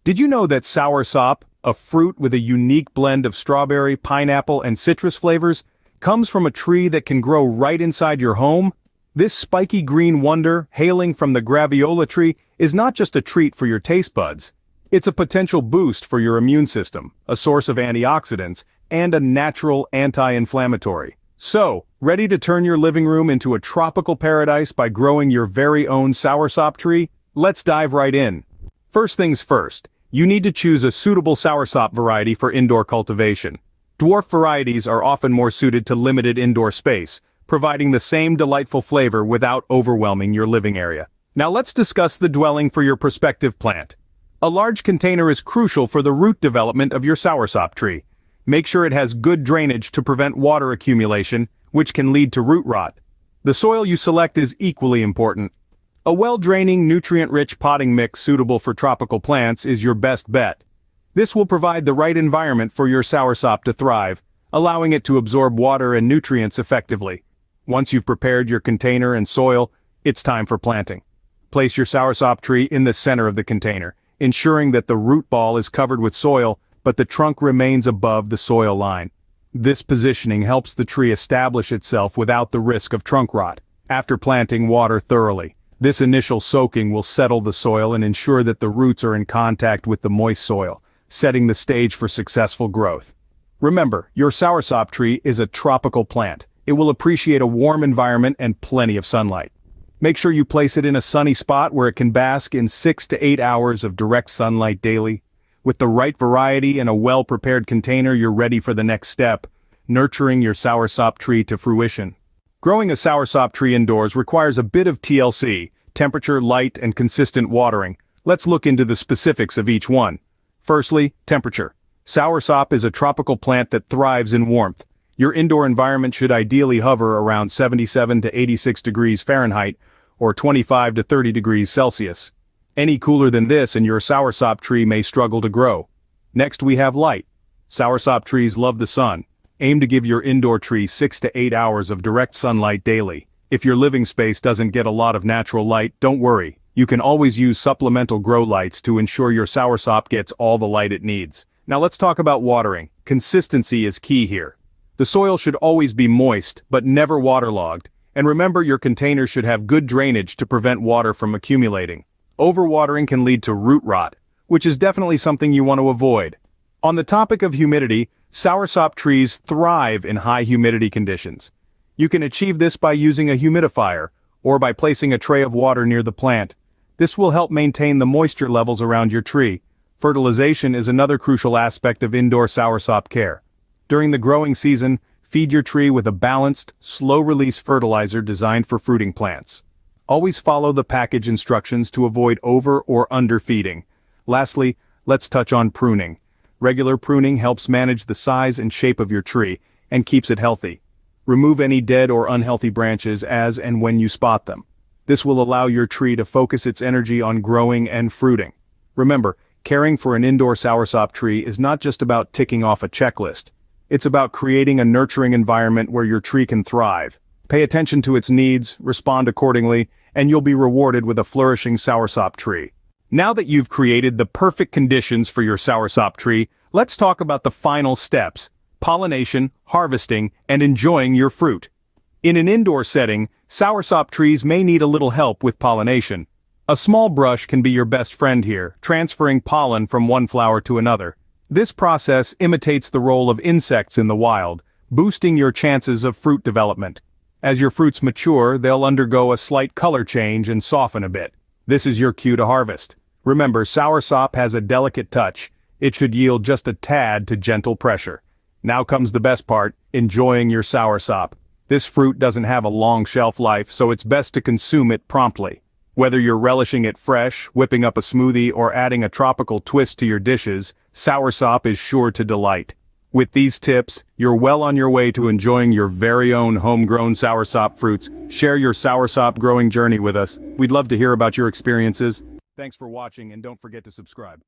Did you know that soursop, a fruit with a unique blend of strawberry, pineapple, and citrus flavors, comes from a tree that can grow right inside your home? This spiky green wonder, hailing from the graviola tree, is not just a treat for your taste buds. It's a potential boost for your immune system, a source of antioxidants, and a natural anti-inflammatory. So, ready to turn your living room into a tropical paradise by growing your very own soursop tree? Let's dive right in. First things first, you need to choose a suitable soursop variety for indoor cultivation. Dwarf varieties are often more suited to limited indoor space, providing the same delightful flavor without overwhelming your living area. Now let's discuss the dwelling for your prospective plant. A large container is crucial for the root development of your soursop tree. Make sure it has good drainage to prevent water accumulation, which can lead to root rot. The soil you select is equally important. A well-draining, nutrient-rich potting mix suitable for tropical plants is your best bet. This will provide the right environment for your soursop to thrive, allowing it to absorb water and nutrients effectively. Once you've prepared your container and soil, it's time for planting. Place your soursop tree in the center of the container, ensuring that the root ball is covered with soil, but the trunk remains above the soil line. This positioning helps the tree establish itself without the risk of trunk rot. After planting, water thoroughly. This initial soaking will settle the soil and ensure that the roots are in contact with the moist soil, setting the stage for successful growth. Remember, your soursop tree is a tropical plant. It will appreciate a warm environment and plenty of sunlight. Make sure you place it in a sunny spot where it can bask in 6 to 8 hours of direct sunlight daily. With the right variety and a well-prepared container, you're ready for the next step, nurturing your soursop tree to fruition. Growing a soursop tree indoors requires a bit of TLC, temperature, light, and consistent watering. Let's look into the specifics of each one. Firstly, temperature. Soursop is a tropical plant that thrives in warmth. Your indoor environment should ideally hover around 77 to 86 degrees Fahrenheit, or 25 to 30 degrees Celsius. Any cooler than this and your soursop tree may struggle to grow. Next we have light. Soursop trees love the sun. Aim to give your indoor tree 6 to 8 hours of direct sunlight daily. If your living space doesn't get a lot of natural light, don't worry. You can always use supplemental grow lights to ensure your soursop gets all the light it needs. Now let's talk about watering. Consistency is key here. The soil should always be moist, but never waterlogged. And remember, your container should have good drainage to prevent water from accumulating. Overwatering can lead to root rot, which is definitely something you want to avoid. On the topic of humidity, soursop trees thrive in high humidity conditions. You can achieve this by using a humidifier, or by placing a tray of water near the plant. This will help maintain the moisture levels around your tree. Fertilization is another crucial aspect of indoor soursop care. During the growing season, feed your tree with a balanced, slow-release fertilizer designed for fruiting plants. Always follow the package instructions to avoid over- or underfeeding. Lastly, let's touch on pruning. Regular pruning helps manage the size and shape of your tree, and keeps it healthy. Remove any dead or unhealthy branches as and when you spot them. This will allow your tree to focus its energy on growing and fruiting. Remember, caring for an indoor soursop tree is not just about ticking off a checklist. It's about creating a nurturing environment where your tree can thrive. Pay attention to its needs, respond accordingly, and you'll be rewarded with a flourishing soursop tree. Now that you've created the perfect conditions for your soursop tree, let's talk about the final steps: pollination, harvesting, and enjoying your fruit. In an indoor setting, soursop trees may need a little help with pollination. A small brush can be your best friend here, transferring pollen from one flower to another. This process imitates the role of insects in the wild, boosting your chances of fruit development. As your fruits mature, they'll undergo a slight color change and soften a bit. This is your cue to harvest. Remember, soursop has a delicate touch. It should yield just a tad to gentle pressure. Now comes the best part, enjoying your soursop. This fruit doesn't have a long shelf life, so it's best to consume it promptly. Whether you're relishing it fresh, whipping up a smoothie, or adding a tropical twist to your dishes, soursop is sure to delight. With these tips, you're well on your way to enjoying your very own homegrown soursop fruits. Share your soursop growing journey with us. We'd love to hear about your experiences. Thanks for watching, and don't forget to subscribe.